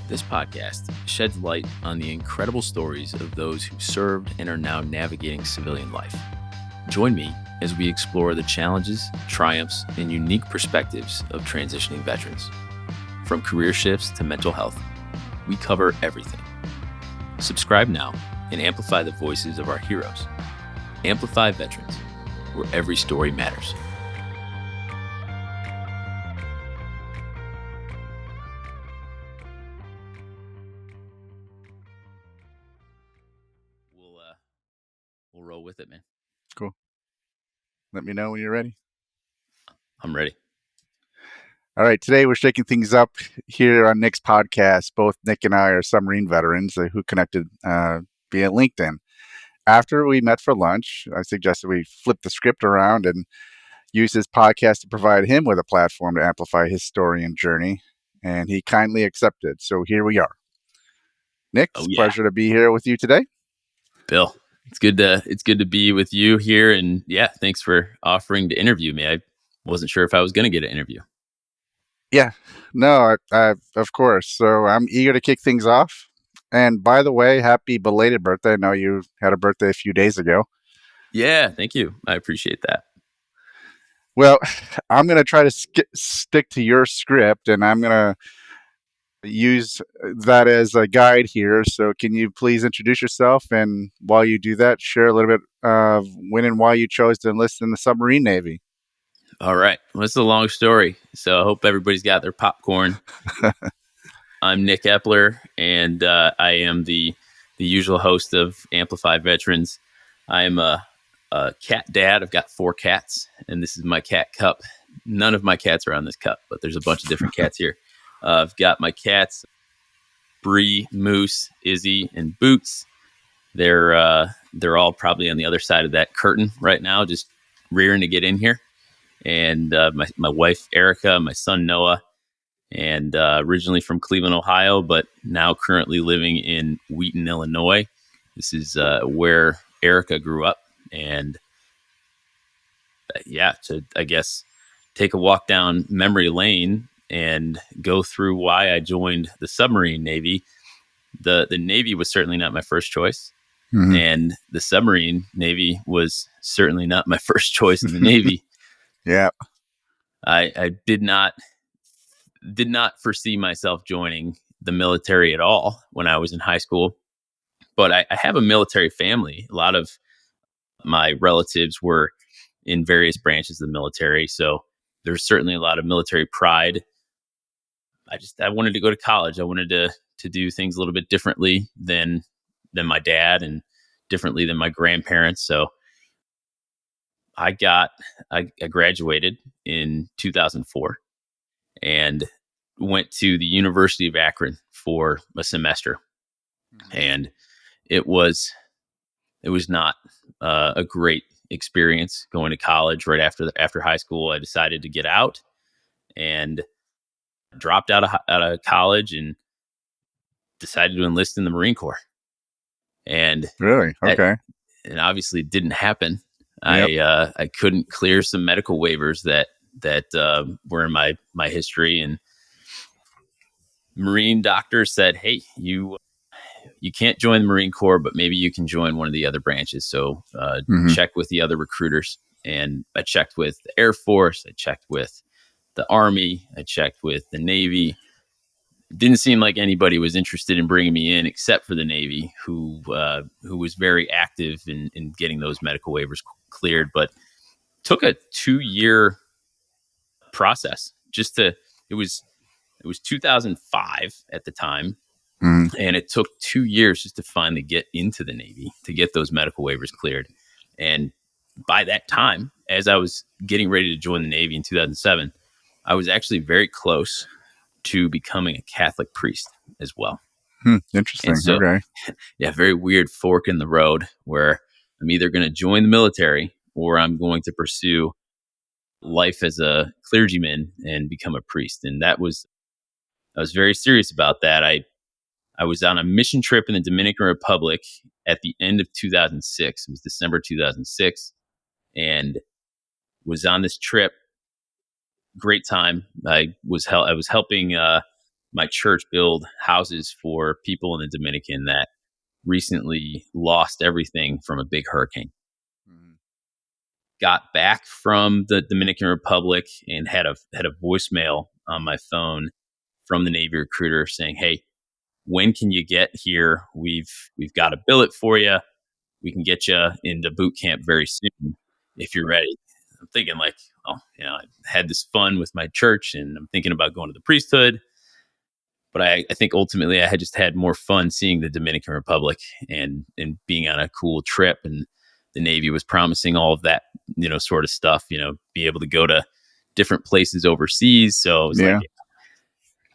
This podcast sheds light on the incredible stories of those who served and are now navigating civilian life. Join me as we explore the challenges, triumphs, and unique perspectives of transitioning veterans. From career shifts to mental health, we cover everything. Subscribe now and amplify the voices of our heroes. Amplify Veterans, where every story matters. We'll roll with it, man. Cool. Let me know when you're ready. I'm ready. All right. Today we're shaking things up here on Nick's podcast. Both Nick and I are submarine veterans who connected via LinkedIn. After we met for lunch, I suggested we flip the script around and use his podcast to provide him with a platform to amplify his story and journey. And he kindly accepted. So here we are. Nick, it's a pleasure to be here with you today. Bill, it's good to be with you here. And yeah, thanks for offering to interview me. I wasn't sure if I was going to get an interview. Yeah, no, of course. So I'm eager to kick things off. And by the way, happy belated birthday. I know you had a birthday a few days ago. Yeah, thank you. I appreciate that. Well, I'm going to try to stick to your script, and I'm going to use that as a guide here. So can you please introduce yourself? And while you do that, share a little bit of when and why you chose to enlist in the submarine Navy. All right. Well, it's a long story, so I hope everybody's got their popcorn. I'm Nick Eppler, and I am the usual host of Amplify Veterans. I am a cat dad. I've got 4 cats, and this is my cat cup. None of my cats are on this cup, but there's a bunch of different cats here. I've got my cats, Bree, Moose, Izzy, and Boots. They're all probably on the other side of that curtain right now, just rearing to get in here. And my wife, Erica, my son, Noah, and originally from Cleveland, Ohio, but now currently living in Wheaton, Illinois. This is where Erica grew up. And to, I guess, take a walk down memory lane and go through why I joined the submarine Navy. The Navy was certainly not my first choice. Mm-hmm. And the submarine Navy was certainly not my first choice in the Navy. Yeah. I did not foresee myself joining the military at all when I was in high school. But I have a military family. A lot of my relatives were in various branches of the military. So there's certainly a lot of military pride. I wanted to go to college. I wanted to do things a little bit differently than my dad and differently than my grandparents. So I graduated in 2004 and went to the University of Akron for a semester. And it was not a great experience going to college right after high school. I decided to get out and dropped out of college and decided to enlist in the Marine Corps. And really, okay, and obviously it didn't happen. Yep. I couldn't clear some medical waivers that were in my history, and Marine doctors said, "Hey, you can't join the Marine Corps, but maybe you can join one of the other branches." So check with the other recruiters, and I checked with the Air Force, I checked with the Army, I checked with the Navy. It didn't seem like anybody was interested in bringing me in, except for the Navy, who was very active in getting those medical waivers cleared. But took a 2-year process. It was 2005 at the time. Mm-hmm. And it took 2 years just to finally get into the Navy, to get those medical waivers cleared. And by that time, as I was getting ready to join the Navy in 2007, I was actually very close to becoming a Catholic priest as well. Interesting. So, okay. Yeah, very weird fork in the road where I'm either going to join the military or I'm going to pursue life as a clergyman and become a priest. And I was very serious about that. I was on a mission trip in the Dominican Republic at the end of 2006. It was December 2006, and was on this trip. Great time. I was helping my church build houses for people in the Dominican that recently lost everything from a big hurricane. Mhm. Got back from the Dominican Republic and had a voicemail on my phone from the Navy recruiter saying, "Hey, when can you get here? We've got a billet for you. We can get you into boot camp very soon if you're ready." I'm thinking like, oh, I had this fun with my church, and I'm thinking about going to the priesthood. But I think ultimately I had just had more fun seeing the Dominican Republic and being on a cool trip, and the Navy was promising all of that, sort of stuff, be able to go to different places overseas. So I was like, Yeah.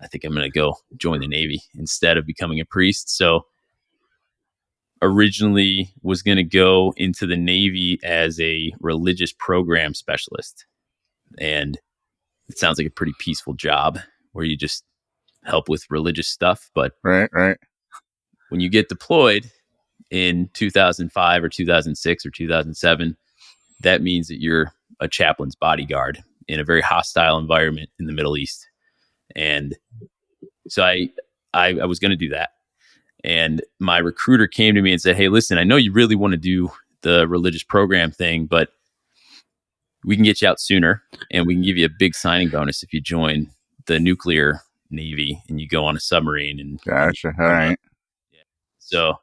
I think I'm going to go join the Navy instead of becoming a priest. So originally was going to go into the Navy as a religious program specialist. And it sounds like a pretty peaceful job where you just help with religious stuff. But Right. Right. when you get deployed in 2005 or 2006 or 2007, that means that you're a chaplain's bodyguard in a very hostile environment in the Middle East. And so I was going to do that. And my recruiter came to me and said, "Hey, listen, I know you really want to do the religious program thing, but we can get you out sooner and we can give you a big signing bonus if you join the nuclear Navy and you go on a submarine and you Gotcha. All become a." right. Yeah. So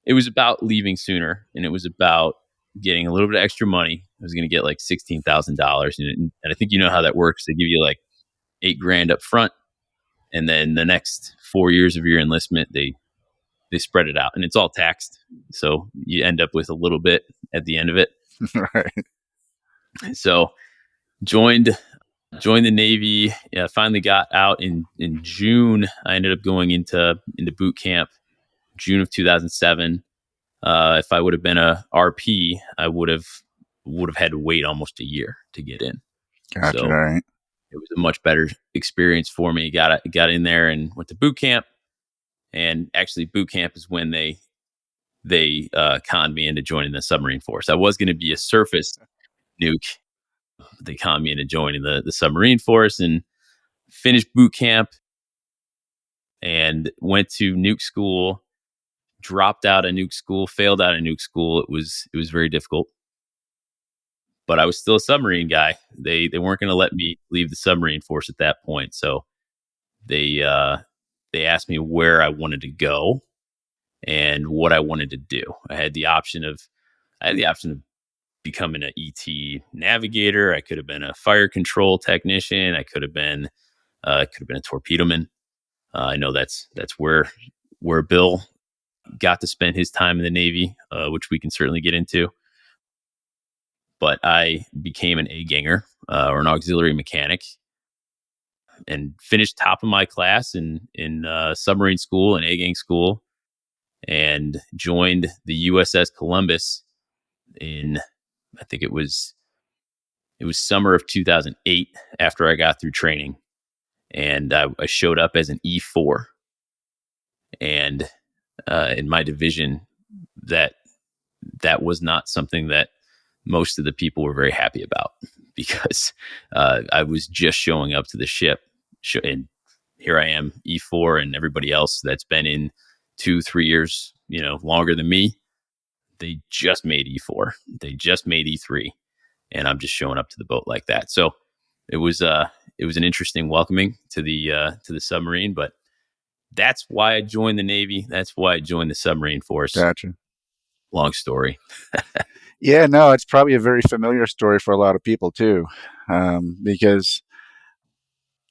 it was about leaving sooner, and it was about getting a little bit of extra money. I was going to get like $16,000, and I think you know how that works. They give you like 8 grand up front, and then the next 4 years of your enlistment, they spread it out, and it's all taxed. So you end up with a little bit at the end of it. Right. So joined joined the Navy. Yeah, finally got out in June. I ended up going into boot camp June of 2007. If I would have been a RP, I would have had to wait almost a year to get in. Gotcha. All So right. it was a much better experience for me. Got in there and went to boot camp. And actually, boot camp is when they conned me into joining the submarine force. I was going to be a surface nuke. They conned me into joining the submarine force and finished boot camp and went to nuke school. Dropped out of nuke school, failed out of nuke school. It was very difficult, but I was still a submarine guy. They weren't going to let me leave the submarine force at that point. So they uh, they asked me where I wanted to go and what I wanted to do. I had the option of becoming an ET navigator. I could have been a fire control technician. I could have been a torpedo man. I know that's where Bill got to spend his time in the Navy, which we can certainly get into. But I became an A ganger or an auxiliary mechanic and finished top of my class in submarine school and A gang school, and joined the USS Columbus in, I think it was summer of 2008 after I got through training, and I showed up as an E4, and in my division that that was not something that most of the people were very happy about because I was just showing up to the ship, and here I am, E4, and everybody else that's been in 2-3 years, longer than me. They just made E4, they just made E3, and I'm just showing up to the boat like that. So it was an interesting welcoming to the submarine, but that's why I joined the Navy. That's why I joined the submarine force. Gotcha. Long story. Yeah, no, it's probably a very familiar story for a lot of people too, because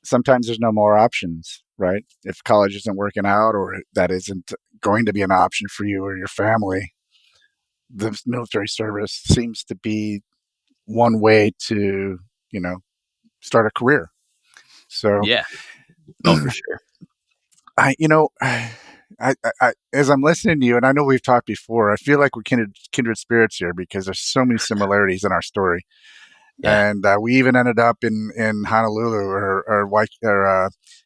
sometimes there's no more options, right? If college isn't working out or that isn't going to be an option for you or your family, the military service seems to be one way to, you know, start a career. So, Yeah. Oh, for sure. as I'm listening to you, and I know we've talked before, I feel like we're kindred spirits here because there's so many similarities in our story. Yeah. And we even ended up in Honolulu or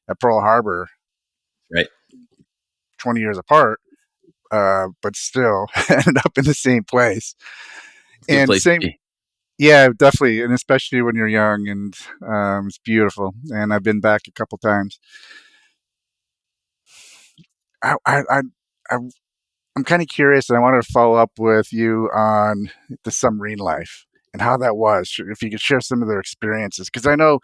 at Pearl Harbor, Right. 20 years apart, but still ended up in the same place. It's a good And place to same, be. yeah, definitely, and especially when you're young, and it's beautiful. And I've been back a couple times. I I'm kind of curious, and I wanted to follow up with you on the submarine life and how that was. If you could share some of their experiences, because I know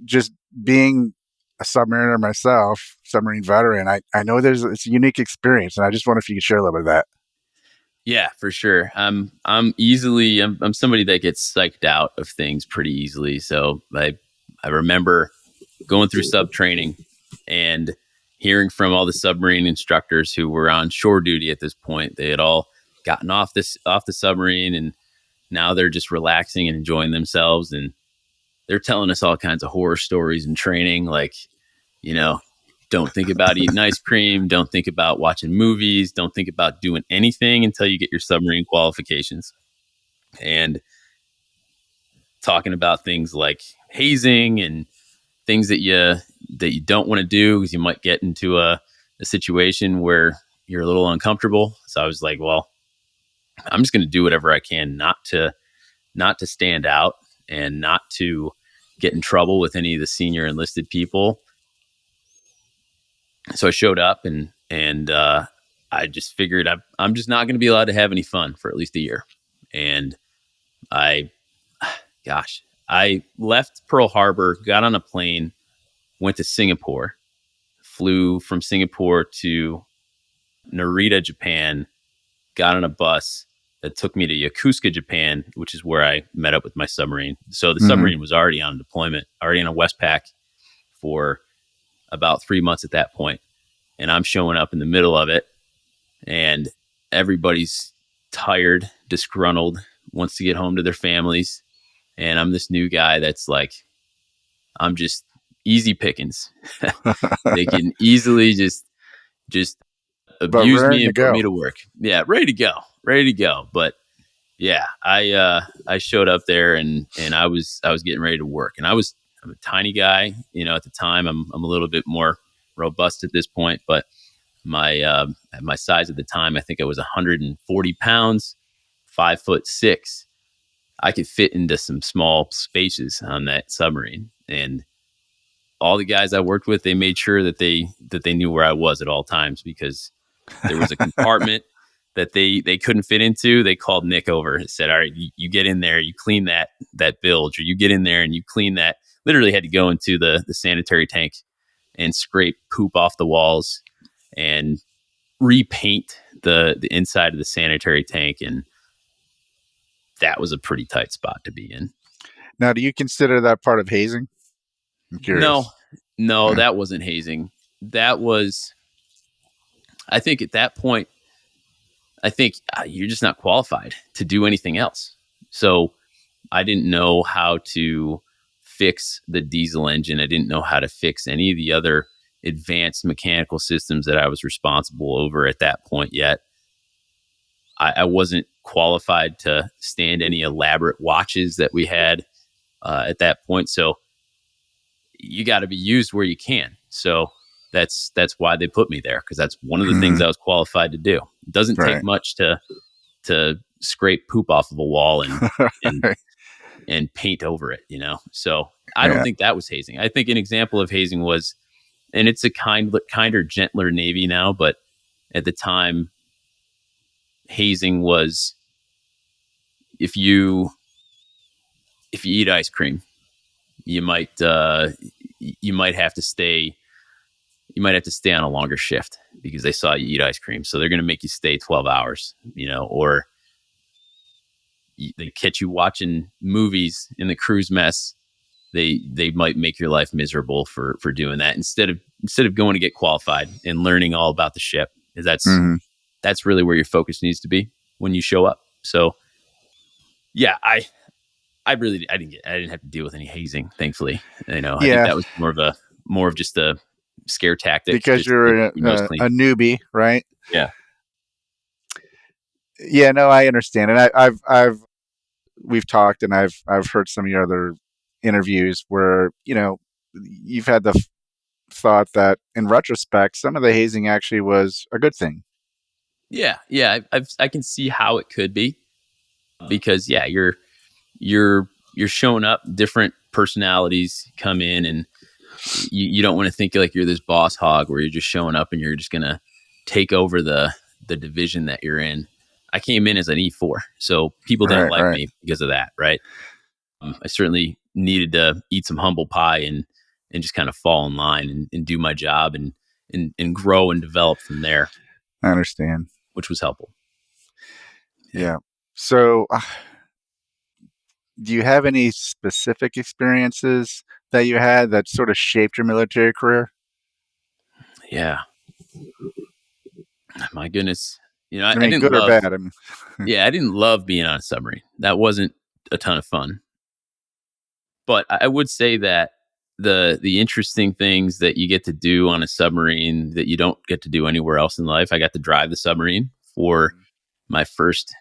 just being a submariner myself, submarine veteran, I know it's a unique experience, and I just wonder if you could share a little bit of that. Yeah, for sure. I'm somebody that gets psyched out of things pretty easily. So I remember going through sub training and hearing from all the submarine instructors who were on shore duty at this point. They had all gotten off the submarine, and now they're just relaxing and enjoying themselves. And they're telling us all kinds of horror stories and training, like, you know, don't think about eating ice cream. Don't think about watching movies. Don't think about doing anything until you get your submarine qualifications. And talking about things like hazing and things that you don't want to do because you might get into a situation where you're a little uncomfortable. So I was like, well, I'm just going to do whatever I can not to stand out and not to get in trouble with any of the senior enlisted people. So I showed up and I just figured I'm just not going to be allowed to have any fun for at least a year. And I, gosh, I left Pearl Harbor, got on a plane, went to Singapore, flew from Singapore to Narita, Japan, got on a bus that took me to Yokosuka, Japan, which is where I met up with my submarine. So the Hmm. submarine was already on deployment, already on a Westpac for about 3 months at that point. And I'm showing up in the middle of it, and everybody's tired, disgruntled, wants to get home to their families. And I'm this new guy that's like, I'm just easy pickings. They can easily just But abuse me raring to and put go. me to work. Yeah, ready to go. But yeah, I showed up there and I was getting ready to work, and I'm a tiny guy, at the time. I'm a little bit more robust at this point, but at my size at the time, I think I was 140 pounds, 5'6". I could fit into some small spaces on that submarine, and all the guys I worked with, they made sure that they knew where I was at all times, because there was a compartment that they couldn't fit into. They called Nick over and said, "All right, you get in there, you clean that bilge, or you get in there and you clean that." Literally had to go into the sanitary tank and scrape poop off the walls and repaint the inside of the sanitary tank, and that was a pretty tight spot to be in. Now, do you consider that part of hazing? I'm No, curious. no, Yeah. that wasn't hazing. That was, I think at that point, I think you're just not qualified to do anything else. So I didn't know how to fix the diesel engine. I didn't know how to fix any of the other advanced mechanical systems that I was responsible over at that point yet. I wasn't qualified to stand any elaborate watches that we had at that point. So you got to be used where you can. So that's why they put me there, because that's one of the things Hmm. I was qualified to do. It doesn't take Right. much to scrape poop off of a wall and Right. and paint over it. So I don't Yeah. think that was hazing. I think an example of hazing was, and it's a kinder, gentler Navy now, but at the time, hazing was if you if you eat ice cream, you might have to stay on a longer shift because they saw you eat ice cream, so they're going to make you stay 12 hours, or they catch you watching movies in the cruise mess. They might make your life miserable for doing that, instead of going to get qualified and learning all about the ship. Hmm. That's really where your focus needs to be when you show up. So yeah, I didn't have to deal with any hazing, thankfully. I think Yeah, that was more of just a scare tactic, because just to you're keep your nose a clean. newbie, right? Yeah. Yeah, no, I understand, and I've we've talked, and I've heard some of your other interviews where you've had the thought that in retrospect, some of the hazing actually was a good thing. Yeah, yeah, I can see how it could be, because yeah, you're showing up, different personalities come in, and you don't want to think like you're this boss hog where you're just showing up and you're just gonna take over the division that you're in. I came in as an E4, so people didn't Right, like right. me because of that, right? I certainly needed to eat some humble pie and just kind of fall in line and do my job and grow and develop from there, I understand. which was helpful. Yeah. Yeah. So, do you have any specific experiences that you had that sort of shaped your military career? Yeah. My goodness. I I mean, didn't good or love, bad? I mean, yeah, I didn't love being on a submarine. That wasn't a ton of fun. But I would say that the interesting things that you get to do on a submarine that you don't get to do anywhere else in life. I got to drive the submarine for my first,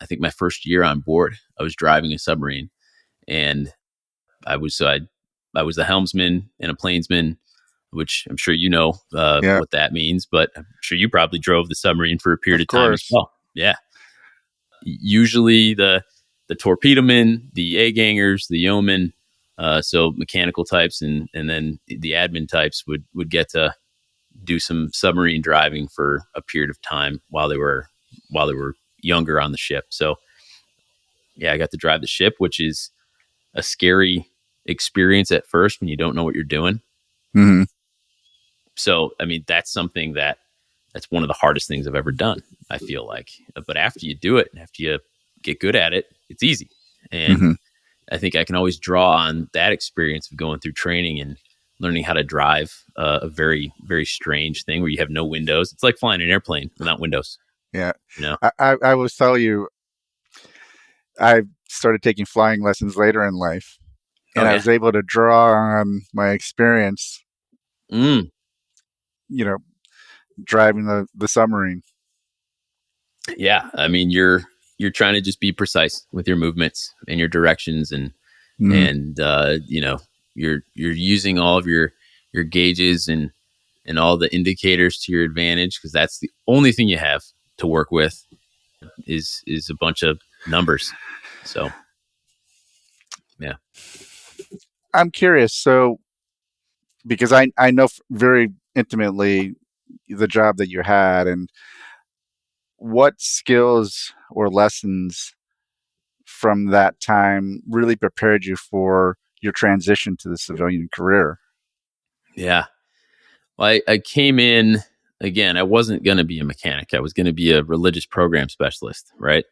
I think my first year on board. I was driving a submarine, and I was the helmsman and a plainsman, which I'm sure you know yeah, what that means. But I'm sure you probably drove the submarine for a period of of time as course. well. Yeah, usually the torpedomen, the A gangers, the yeomen, so mechanical types, and then the admin types would get to do some submarine driving for a period of time while they were younger on the ship. So yeah, I got to drive the ship, which is a scary experience at first when you don't know what you're doing. Hmm. So I mean, that's one of the hardest things I've ever done. I feel like, but after you do it, after you get good at it, it's easy. And Hmm. I think I can always draw on that experience of going through training and learning how to drive a very, very strange thing where you have no windows. It's like flying an airplane without windows, Yeah. you know? I will tell you, I started taking flying lessons later in life, Oh, and I yeah. was able to draw on my experience, Mm, you know, driving the submarine. yeah. I mean, you're trying to just be precise with your movements and your directions Hmm. and you're using all of your gauges and all the indicators to your advantage because that's the only thing you have to work with is a bunch of numbers. So yeah, I'm curious. So, because I know very intimately the job that you had, and what skills or lessons from that time really prepared you for your transition to the civilian career? yeah. Well, I came in again. I wasn't going to be a mechanic. I was going to be a religious program specialist. Right.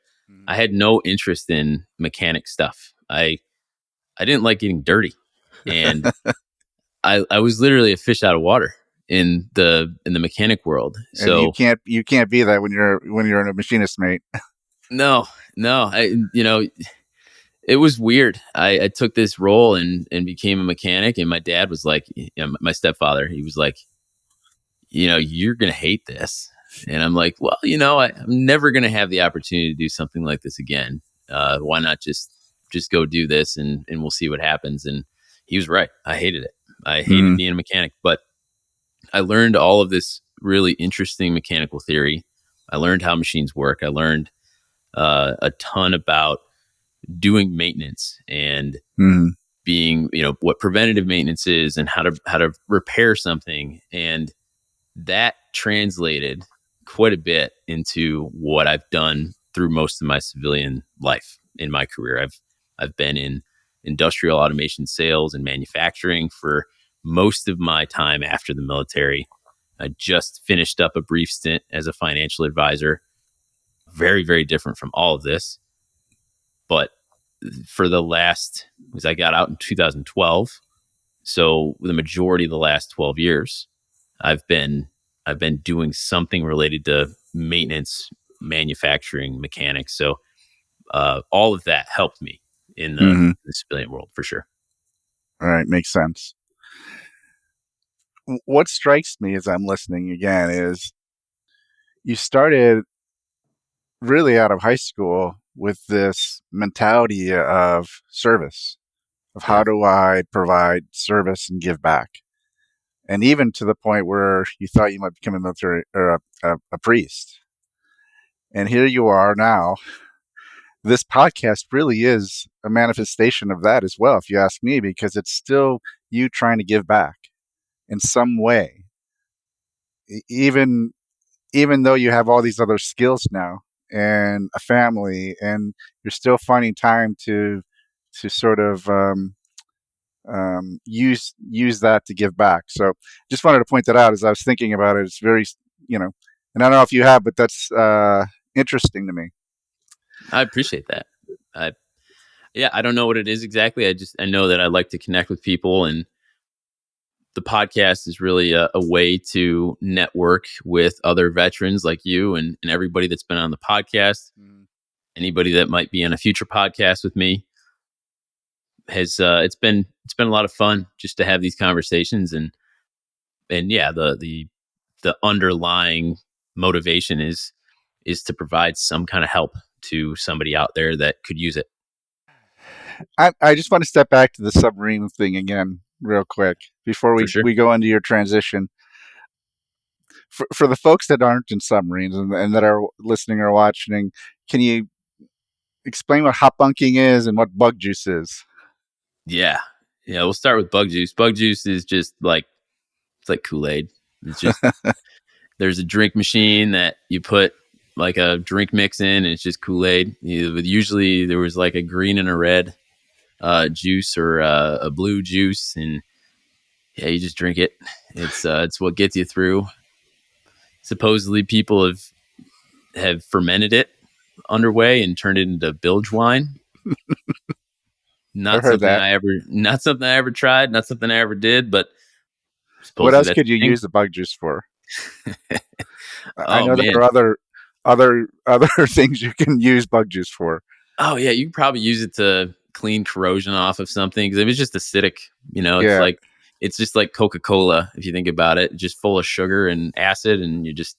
I Mhm. had no interest in mechanic stuff. I didn't like getting dirty, and I was literally a fish out of water in the mechanic world. And So you can't be that when you're in a machinist mate. no, no, it was weird. I took this role and became a mechanic, and my dad was like, my stepfather, he was like, you're gonna hate this, and I'm like, well, I'm never gonna have the opportunity to do something like this again. Why not just go do this and we'll see what happens? And he was right. I hated it. I hated Hmm. being a mechanic, but I learned all of this really interesting mechanical theory. I learned how machines work. I learned a ton about doing maintenance and Hmm. being, what preventative maintenance is and how to repair something. And that translated quite a bit into what I've done through most of my civilian life in my career. I've been in industrial automation sales and manufacturing for most of my time after the military. I just finished up a brief stint as a financial advisor. Very, very different from all of this. But for the last, because I got out in 2012, so the majority of the last 12 years, I've been I've been doing something related to maintenance, manufacturing, mechanics. So all of that helped me in Hmm. the civilian world for sure. All right, makes sense. What strikes me as I'm listening again is you started really out of high school with this mentality of service, of how Yeah, do I provide service and give back, and even to the point where you thought you might become a military or a priest. And here you are now. This podcast really is a manifestation of that as well, if you ask me, because it's still you trying to give back in some way, even even though you have all these other skills now and a family, and you're still finding time to sort of use that to give back. So just wanted to point that out as I was thinking about it. It's very, you know, and I don't know if you have, but that's interesting to me. I appreciate that. I Yeah, I don't know what it is exactly. I know that I like to connect with people, and the podcast is really a way to network with other veterans like you and everybody that's been on the podcast. Mm. Anybody that might be on a future podcast with me has it's been a lot of fun just to have these conversations, and yeah, the underlying motivation is to provide some kind of help to somebody out there that could use it. I just want to step back to the submarine thing again, real quick, before For we sure. go into your transition. For the folks that aren't in submarines and that are listening or watching, can you explain what hot bunking is and what bug juice is? Yeah. Yeah, we'll start with bug juice. Bug juice is just like it's like Kool-Aid. It's just there's a drink machine that you put like a drink mix in, and it's just Kool-Aid. Usually there was like a green and a red juice or a blue juice, and yeah, you just drink it. It's what gets you through. Supposedly people have fermented it underway and turned it into bilge wine. I've heard that. Not something I ever tried, not something I ever did, but What supposedly else that's could you a thing. use the bug juice for? I Oh know there man. are other things you can use bug juice for. Oh yeah, you could probably use it to clean corrosion off of something because if it's just acidic, Yeah, it's just like Coca Cola if you think about it, just full of sugar and acid, and you just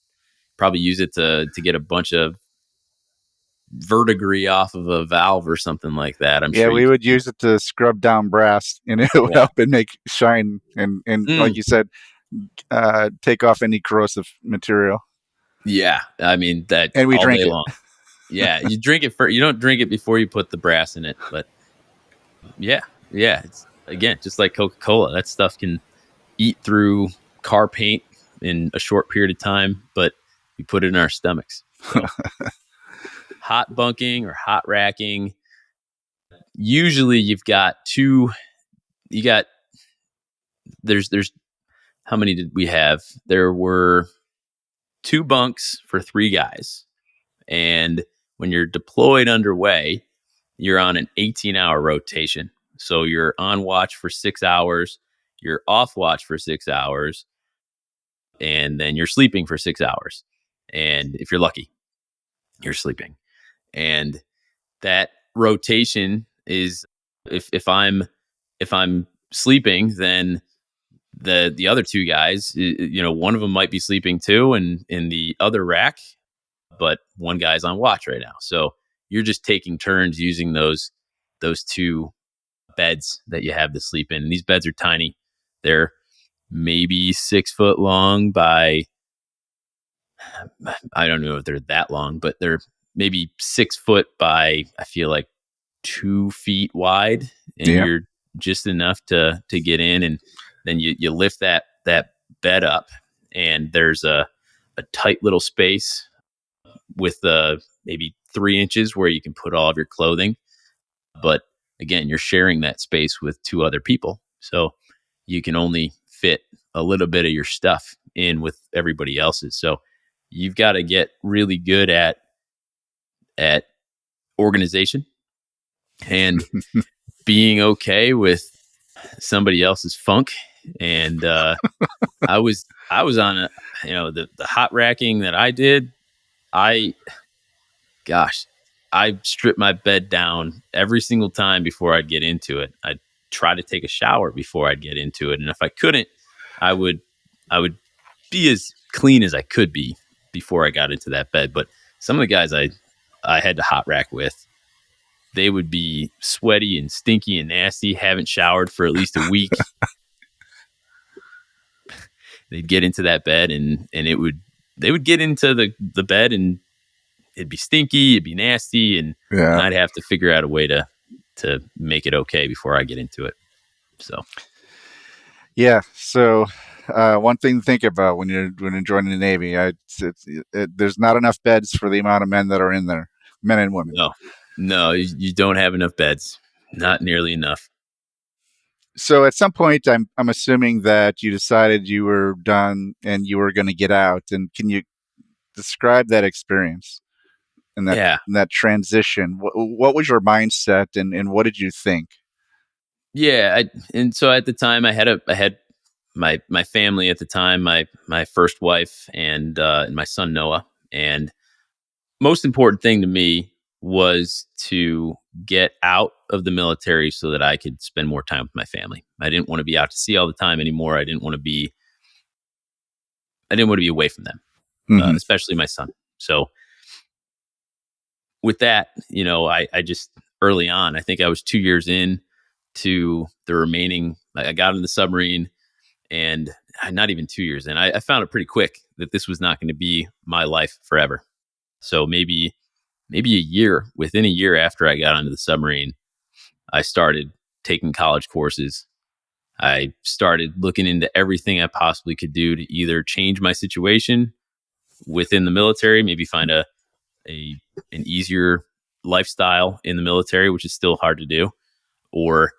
probably use it to get a bunch of verdigris off of a valve or something like that. I'm yeah, sure you we could would use. use it to scrub down brass, and it would Yeah, help it make shine and like mm, you said, take off any corrosive material. yeah. I mean that And we all drink day it. long. Yeah, you drink it for you don't drink it before you put the brass in it, but yeah, yeah. It's again just like Coca Cola. That stuff can eat through car paint in a short period of time, but we put it in our stomachs. So hot bunking or hot racking. Usually you got there's how many did we have? There were two bunks for three guys. And when you're deployed underway, you're on an 18-hour rotation. So you're on watch for 6 hours, you're off watch for 6 hours, and then you're sleeping for 6 hours. And if you're lucky, you're sleeping. And that rotation is if I'm sleeping, then the other two guys, one of them might be sleeping too, and in the other rack, but one guy's on watch right now. So you're just taking turns using those two beds that you have to sleep in. And these beds are tiny. They're maybe 6 foot long by I don't know if they're that long, but they're maybe 6 foot by I feel like 2 feet wide, and Yeah, you're just enough to get in, and then you lift that bed up, and there's a tight little space with maybe 3 inches where you can put all of your clothing. But again, you're sharing that space with two other people. So you can only fit a little bit of your stuff in with everybody else's. So you've got to get really good at organization and being okay with somebody else's funk. And I was on the hot racking that I did. I Gosh, I stripped my bed down every single time before I'd get into it. I'd try to take a shower before I'd get into it, and if I couldn't, I would I would be as clean as I could be before I got into that bed. But some of the guys I had to hot rack with, they would be sweaty and stinky and nasty, haven't showered for at least a week. They'd get into that bed, and they would get into the bed, and it'd be stinky, it'd be nasty, and yeah, I'd have to figure out a way to make it okay before I get into it. So yeah. So One thing to think about when you're joining the Navy. There's not enough beds for the amount of men that are in there, men and women. No, no, you don't have enough beds. Not nearly enough. So at some point, I'm assuming that you decided you were done and you were going to get out. And can you describe that experience and Yeah, that transition? What was your mindset, and what did you think? yeah. And so at the time, I had my family at the time, my first wife and my son Noah. And most important thing to me was to get out of the military so that I could spend more time with my family. I didn't want to be out to sea all the time anymore. I didn't want to be away from them, Hmm. especially my son. So with that, I just early on, I think I was 2 years in to the remaining. I got in the submarine, and not even 2 years in, I found it pretty quick that this was not going to be my life forever. So maybe within a year after I got onto the submarine, I started taking college courses. I started looking into everything I possibly could do to either change my situation within the military, maybe find a an easier lifestyle in the military, which is still hard to do, or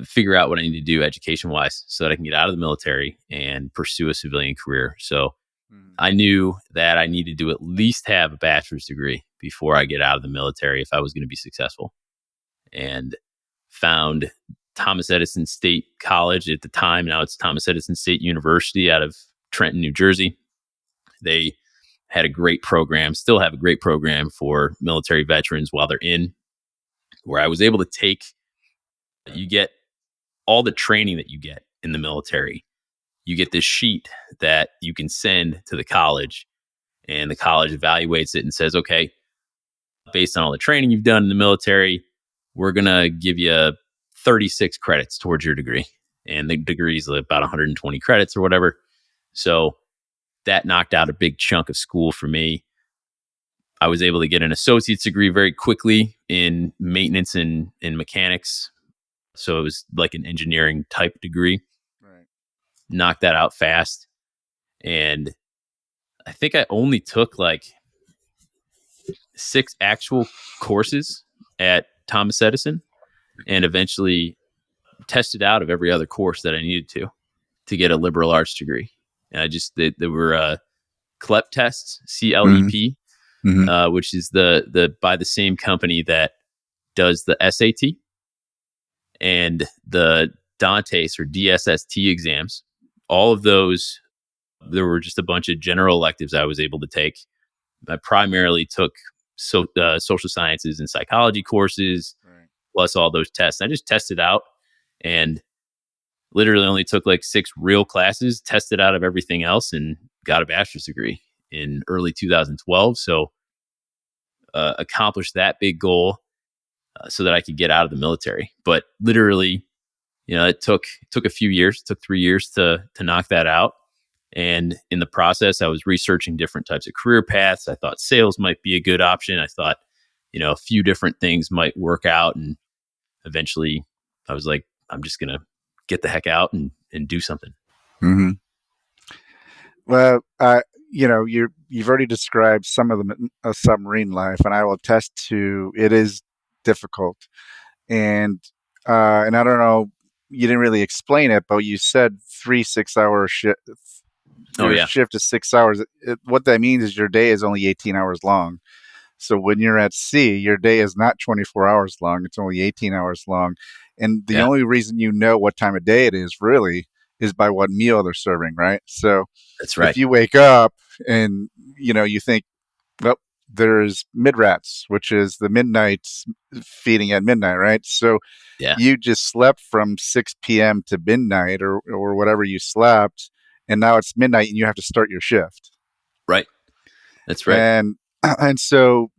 figure out what I need to do education wise so that I can get out of the military and pursue a civilian career. So Hmm. I knew that I needed to at least have a bachelor's degree before I get out of the military if I was going to be successful. And found Thomas Edison State College at the time. Now it's Thomas Edison State University out of Trenton, New Jersey. They had a great program, still have a great program for military veterans while they're in, where I was able to you get all the training that you get in the military. You get this sheet that you can send to the college, and the college evaluates it and says, okay, based on all the training you've done in the military, we're going to give you 36 credits towards your degree. And the degree is about 120 credits or whatever. So that knocked out a big chunk of school for me. I was able to get an associate's degree very quickly in maintenance and mechanics. So it was like an engineering type degree. Right. Knocked that out fast. And I think I only took like 6 actual courses at Thomas Edison and eventually tested out of every other course that I needed to get a liberal arts degree. And there were CLEP tests, Hmm. CLEP, Hmm. which is the by the same company that does the SAT and the Dantes or DSST exams. All of those, there were just a bunch of general electives I was able to take. I primarily took social sciences and psychology courses, Right. plus all those tests. I just tested out and literally only took like 6 real classes, tested out of everything else, and got a bachelor's degree in early 2012. So accomplished that big goal so that I could get out of the military. But literally, it took a few years, it took 3 years to knock that out. And in the process, I was researching different types of career paths. I thought sales might be a good option. I thought, a few different things might work out. And eventually I was like, I'm just going to get the heck out and do something. Hmm. Well, you've already described some of the submarine life, and I will attest to it is difficult. And and I don't know, you didn't really explain it, but you said 3 6 hour shift. Oh, Your yeah. shift is 6 hours. What that means is your day is only 18 hours long. So when you're at sea, your day is not 24 hours long. It's only 18 hours long. And the Yeah. only reason you know what time of day it is really is by what meal they're serving, right? So That's if right. you wake up and you think, well, there's midrats, which is the midnight feeding at midnight, right? So Yeah. you just slept from 6 p.m. to midnight or whatever you slept, and now it's midnight and you have to start your shift. Right. That's right. And and so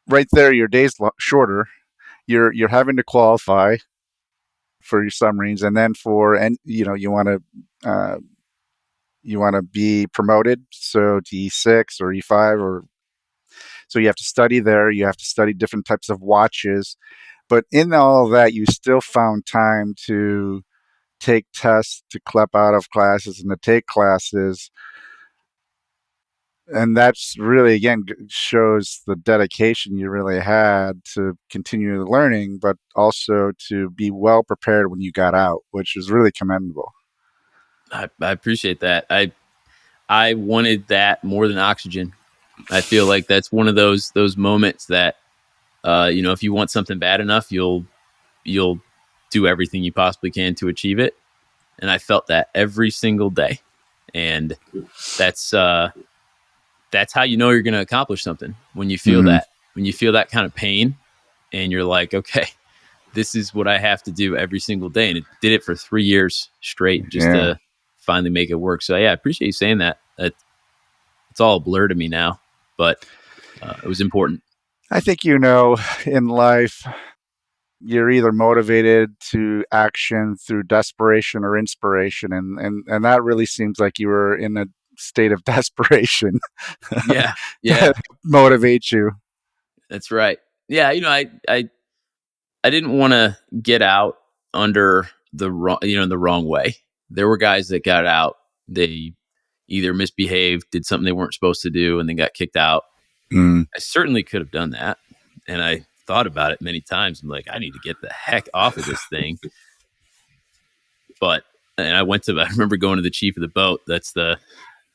right there, your day's shorter. You're having to qualify for your submarines, and then for and uh, you want to be promoted, so to E6 or E5, or so you have to study there. You have to study different types of watches, but in all of that, you still found time take tests, to clep out of classes, and to take classes. And that's really, again, shows the dedication you really had to continue learning, but also to be well prepared when you got out, which is really commendable. I appreciate that. I wanted that more than oxygen. I feel like that's one of those moments that if you want something bad enough, you'll do everything you possibly can to achieve it. And I felt that every single day. And that's how you know you're going to accomplish something, when you feel Mm-hmm. that. When you feel that kind of pain and you're like, okay, this is what I have to do every single day. And it did it for 3 years straight just Yeah. to finally make it work. So yeah, I appreciate you saying that. It's all a blur to me now, but it was important. I think, in life, you're either motivated to action through desperation or inspiration, and that really seems like you were in a state of desperation Yeah, that yeah, motivates you. that's right. Yeah, I didn't want to get out under the wrong way. There were guys that got out. They either misbehaved, did something they weren't supposed to do, and then got kicked out. Mm. I certainly could have done that, and I thought about it many times. I'm like, I need to get the heck off of this thing. But and I remember going to the chief of the boat. That's the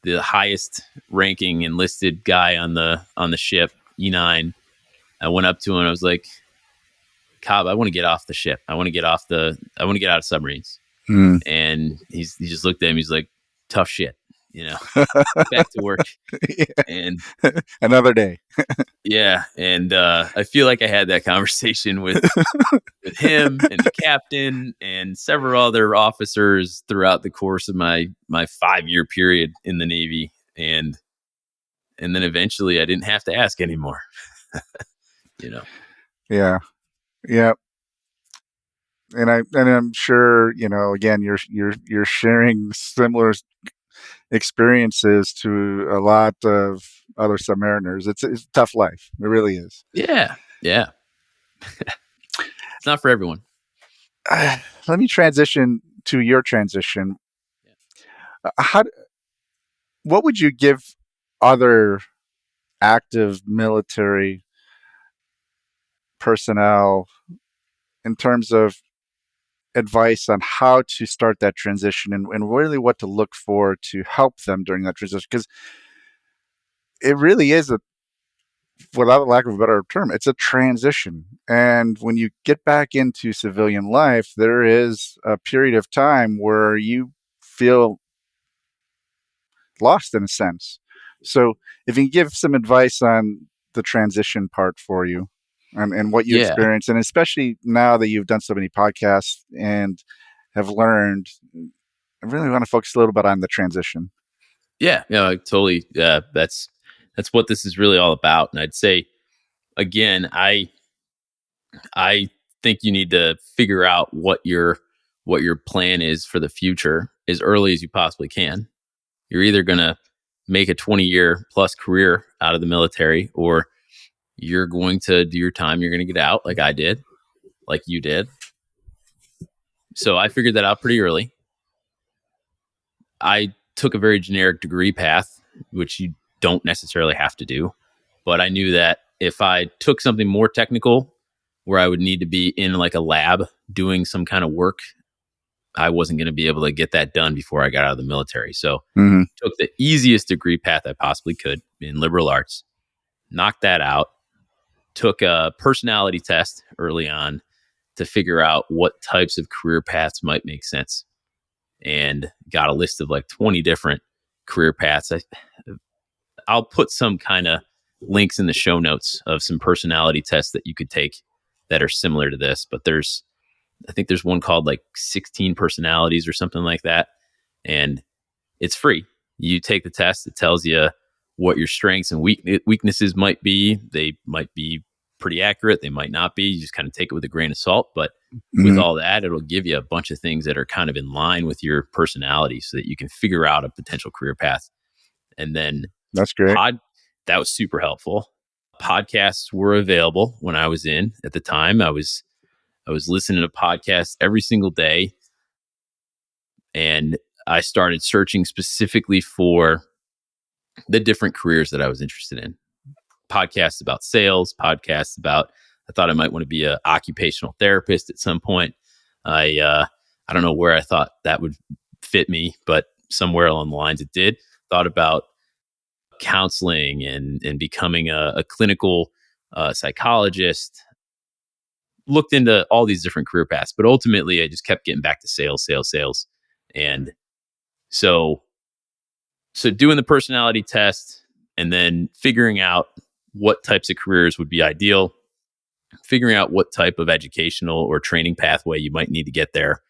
highest ranking enlisted guy on the ship, E9. I went up to him and I was like, Cobb, I want to get off the ship. I want to get out of submarines. Mm. And he just looked at him. He's like, tough shit, back to work. And Another day. yeah. And I feel like I had that conversation with him and the captain and several other officers throughout the course of my 5-year period in the Navy. And then eventually I didn't have to ask anymore. you know. Yeah. Yeah. And I'm sure, again, you're sharing similar experiences to a lot of other submariners. It's a tough life. It really is. Yeah. Yeah. It's not for everyone. Let me transition to your transition. Yeah. How what would you give other active military personnel in terms of advice on how to start that transition, and really what to look for to help them during that transition? Because it really is, without a lack of a better term, it's a transition. And when you get back into civilian life, there is a period of time where you feel lost in a sense. So if you can give some advice on the transition part for you, and what you Yeah. experience, and especially now that you've done so many podcasts and have learned, I really want to focus a little bit on the transition. Yeah. No, totally. That's what this is really all about. And I'd say again, I think you need to figure out what your plan is for the future as early as you possibly can. You're either going to make a 20-year plus career out of the military, or you're going to do your time. You're going to get out like I did, like you did. So I figured that out pretty early. I took a very generic degree path, which you don't necessarily have to do. But I knew that if I took something more technical, where I would need to be in like a lab doing some kind of work, I wasn't going to be able to get that done before I got out of the military. So Mm-hmm. took the easiest degree path I possibly could in liberal arts, knocked that out, took a personality test early on to figure out what types of career paths might make sense, and got a list of like 20 different career paths. I'll put some kind of links in the show notes of some personality tests that you could take that are similar to this. But I think there's one called like 16 personalities or something like that. And it's free. You take the test, it tells you what your strengths and weaknesses might be. They might be pretty accurate, they might not be. You just kind of take it with a grain of salt. But with Mm-hmm. all that, it'll give you a bunch of things that are kind of in line with your personality so that you can figure out a potential career path. And then That's great. that was super helpful. Podcasts were available when I was in at the time. I was listening to podcasts every single day. And I started searching specifically for the different careers that I was interested in. Podcasts about sales, podcasts about, I thought I might want to be an occupational therapist at some point. I don't know where I thought that would fit me, but somewhere along the lines it did. Thought about counseling and becoming a clinical psychologist. Looked into all these different career paths, but ultimately I just kept getting back to sales, sales, sales. And so doing the personality test and then figuring out what types of careers would be ideal, figuring out what type of educational or training pathway you might need to get there,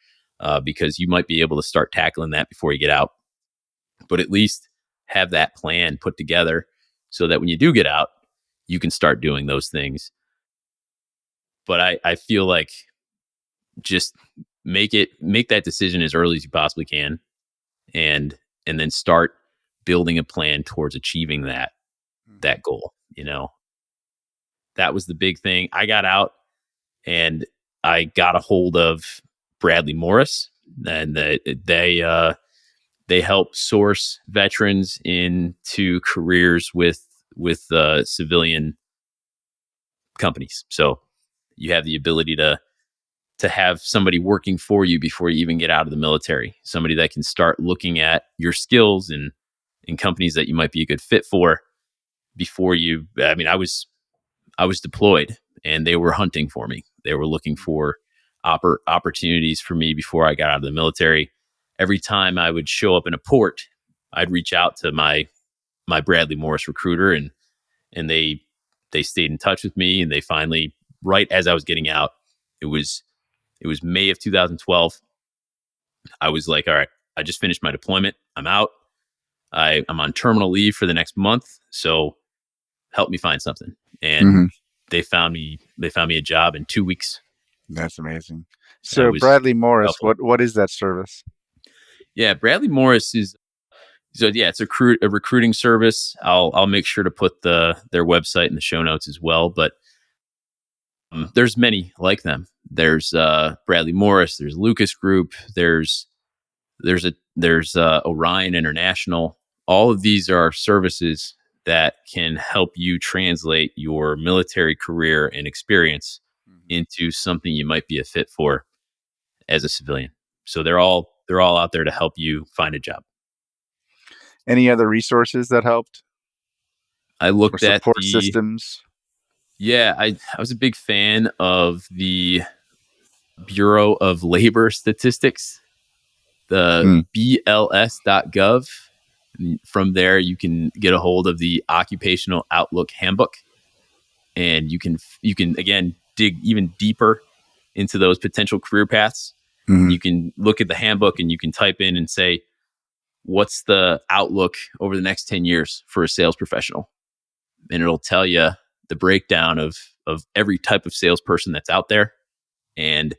because you might be able to start tackling that before you get out, but at least have that plan put together so that when you do get out, you can start doing those things. But I feel like just make that decision as early as you possibly can, and then start building a plan towards achieving that goal. That was the big thing. I got out and I got a hold of Bradley Morris, and they help source veterans into careers with civilian companies. So you have the ability to have somebody working for you before you even get out of the military, somebody that can start looking at your skills and in companies that you might be a good fit for before you. I mean, I was deployed and they were hunting for me. They were looking for opportunities for me before I got out of the military. Every time I would show up in a port, I'd reach out to my Bradley Morris recruiter, and they stayed in touch with me, and they finally, right as I was getting out, it was May of 2012. I was like, all right, I just finished my deployment. I'm out. I'm on terminal leave for the next month. So help me find something. And Mm-hmm. they found me a job in 2 weeks. That's amazing. And it So was Bradley Morris, helpful. what is that service? Yeah, Bradley Morris is, so yeah, it's a recruiting service. I'll make sure to put their website in the show notes as well. But there's many like them. There's Bradley Morris. There's Lucas Group. There's Orion International. All of these are services that can help you translate your military career and experience into something you might be a fit for as a civilian. So they're all out there to help you find a job. Any other resources that helped I or looked at support systems? I was a big fan of the Bureau of Labor Statistics, the Mm. BLS.gov. From there, you can get a hold of the Occupational Outlook Handbook, and you can again dig even deeper into those potential career paths. Mm-hmm. You can look at the handbook and you can type in and say, what's the outlook over the next 10 years for a sales professional? And it'll tell you the breakdown of every type of salesperson that's out there, and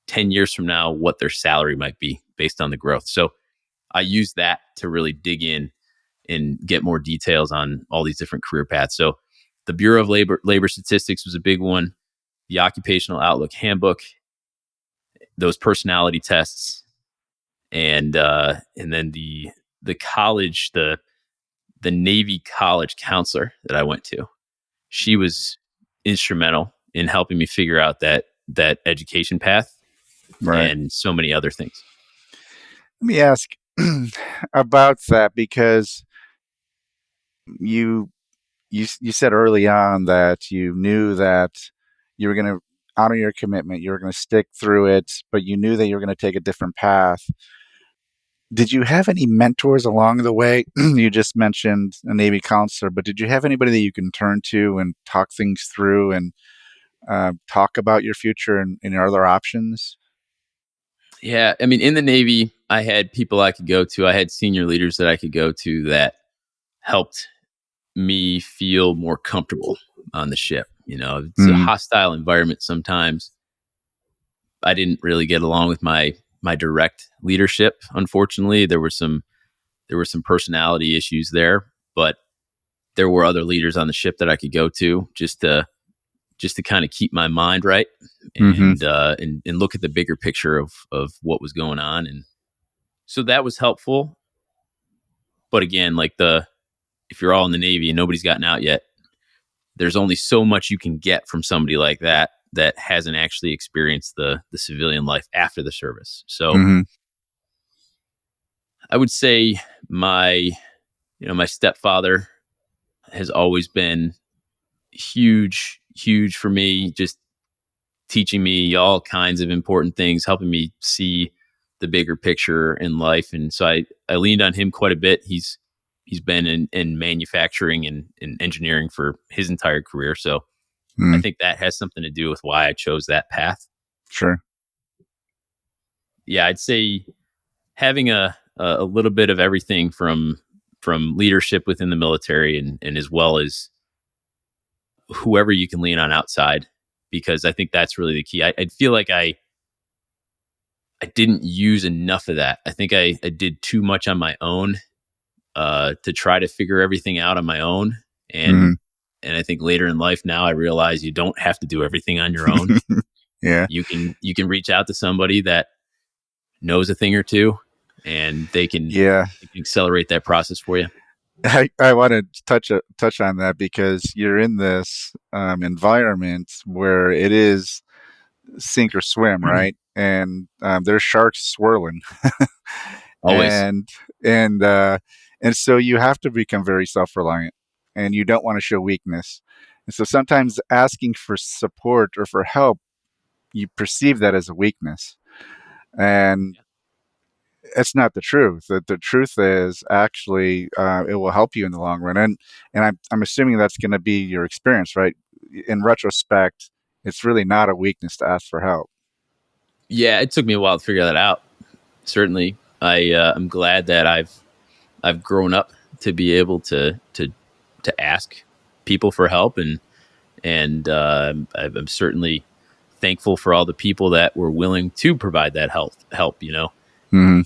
10 years from now, what their salary might be based on the growth. So I use that to really dig in and get more details on all these different career paths. So the Bureau of Labor Statistics was a big one. The Occupational Outlook Handbook, those personality tests, and then the college, the Navy college counselor that I went to. She was instrumental in helping me figure out that education path Right. and so many other things. Let me ask about that, because you you said early on that you knew that you were going to honor your commitment, you were going to stick through it, but you knew that you were going to take a different path. Did you have any mentors along the way? You just mentioned a Navy counselor, but did you have anybody that you can turn to and talk things through and talk about your future and your other options? Yeah, I mean, in the Navy, I had people I could go to. I had senior leaders that I could go to that helped me feel more comfortable on the ship. It's a Mm-hmm. hostile environment sometimes. I didn't really get along with my direct leadership. Unfortunately, there were some personality issues there, but there were other leaders on the ship that I could go to just to kind of keep my mind right, Mm-hmm. and look at the bigger picture of what was going on. And So that was helpful. But again, like if you're all in the Navy and nobody's gotten out yet, there's only so much you can get from somebody like that that hasn't actually experienced the civilian life after the service. So Mm-hmm. I would say my my stepfather has always been huge for me, just teaching me all kinds of important things, helping me see the bigger picture in life. And so I leaned on him quite a bit. He's been in manufacturing and in engineering for his entire career. So I Mm, think that has something to do with why I chose that path. sure. Yeah, I'd say having a little bit of everything from leadership within the military and as well as whoever you can lean on outside, because I think that's really the key. I feel like I didn't use enough of that. I think I did too much on my own to try to figure everything out on my own. Mm-hmm. And I think later in life now I realize you don't have to do everything on your own. Yeah. You can reach out to somebody that knows a thing or two, and Yeah. they can accelerate that process for you. I want to touch on that because you're in this environment where it is sink or swim, right? And there's sharks swirling, Always. and and uh, and so you have to become very self-reliant, and you don't want to show weakness. And so sometimes asking for support or for help, you perceive that as a weakness, and Yeah. it's not the truth. The truth is actually it will help you in the long run, and I'm assuming that's going to be your experience, right? In retrospect, it's really not a weakness to ask for help. Yeah, it took me a while to figure that out. Certainly, I'm glad that I've grown up to be able to ask people for help, and I'm certainly thankful for all the people that were willing to provide that help. Hmm.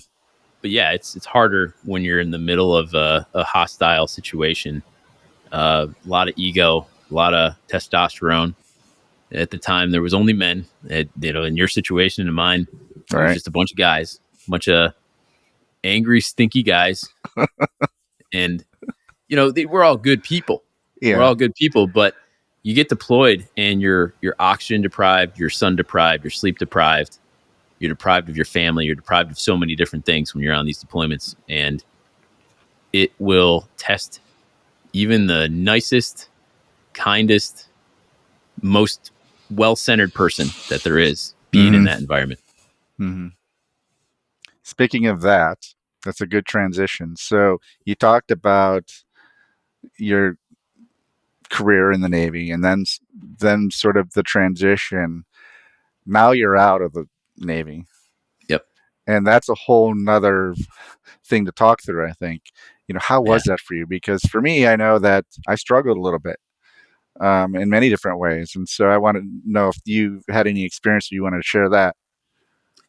But yeah, it's harder when you're in the middle of a hostile situation. A lot of ego, a lot of testosterone. At the time, there was only men. In your situation and mine, it was Right? just a bunch of guys, a bunch of angry, stinky guys, and we're all good people. We're Yeah. all good people, but you get deployed and you're oxygen deprived, you're sun deprived, you're sleep deprived, you're deprived of your family, you're deprived of so many different things when you're on these deployments, and it will test even the nicest, kindest, most well-centered person that there is being in Hmm. that environment. Hmm. Speaking of that, that's a good transition. So you talked about your career in the Navy, and then sort of the transition. Now you're out of the Navy, Yep. and that's a whole nother thing to talk through. I think, how Yeah. was that for you? Because for me, I know that I struggled a little bit in many different ways, and so I want to know if you had any experience or you wanted to share that.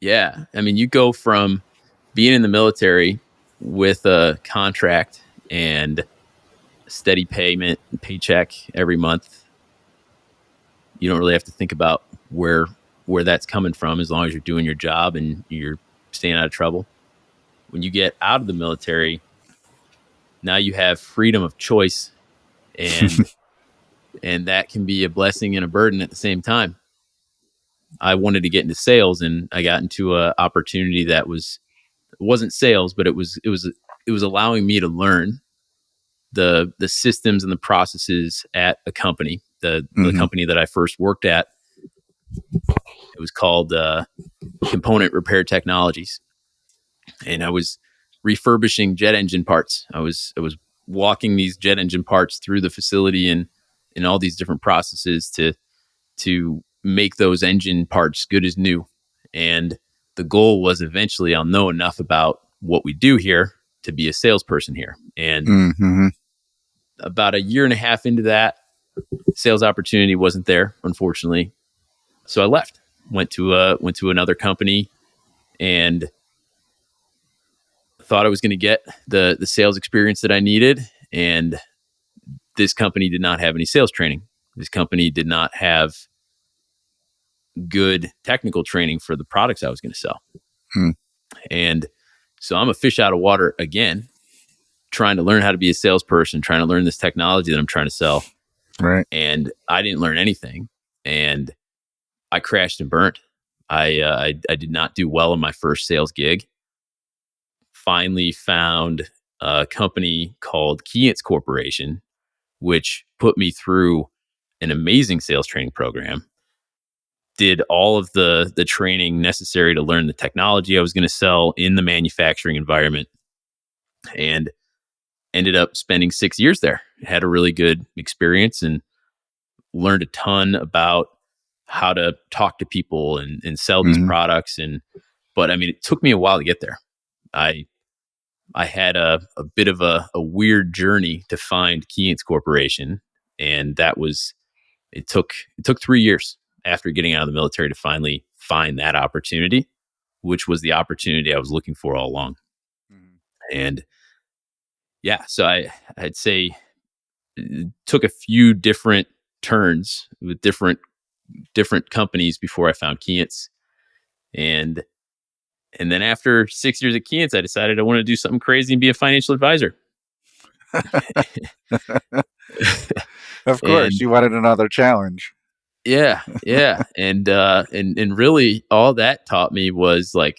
Yeah. I mean, you go from being in the military with a contract and steady paycheck every month. You don't really have to think about where that's coming from as long as you're doing your job and you're staying out of trouble. When you get out of the military, now you have freedom of choice, and that can be a blessing and a burden at the same time. I wanted to get into sales, and I got into a opportunity that it wasn't sales, but it was allowing me to learn the systems and the processes at a company. The Hmm. company that I first worked at, it was called Component Repair Technologies, and I was refurbishing jet engine parts. I was walking these jet engine parts through the facility and in all these different processes to make those engine parts good as new. And the goal was eventually I'll know enough about what we do here to be a salesperson here. And Hmm. about a year and a half into that, sales opportunity wasn't there, unfortunately. So I left, went to another company, and thought I was going to get the sales experience that I needed. And this company did not have any sales training. This company did not have good technical training for the products I was going to sell. And So I'm a fish out of water again, trying to learn how to be a salesperson, trying to learn this technology that I'm trying to sell. Right. And I didn't learn anything. And I crashed and burned. I did not do well in my first sales gig. Finally found a company called Keyence Corporation, which put me through an amazing sales training program. Did all of the training necessary to learn the technology I was going to sell in the manufacturing environment, and ended up spending 6 years there. Had a really good experience and learned a ton about how to talk to people and sell these Mm-hmm. products. But I mean, it took me a while to get there. I I had a bit of a weird journey to find Keyence Corporation, and it took 3 years after getting out of the military to finally find that opportunity, which was the opportunity I was looking for all along. Mm-hmm. And yeah, so I'd say it took a few different turns with different companies before I found Keyence. And and then after 6 years at Keyence, I decided I wanted to do something crazy and be a financial advisor. Of course, And you wanted another challenge. yeah, yeah. And really all that taught me was like,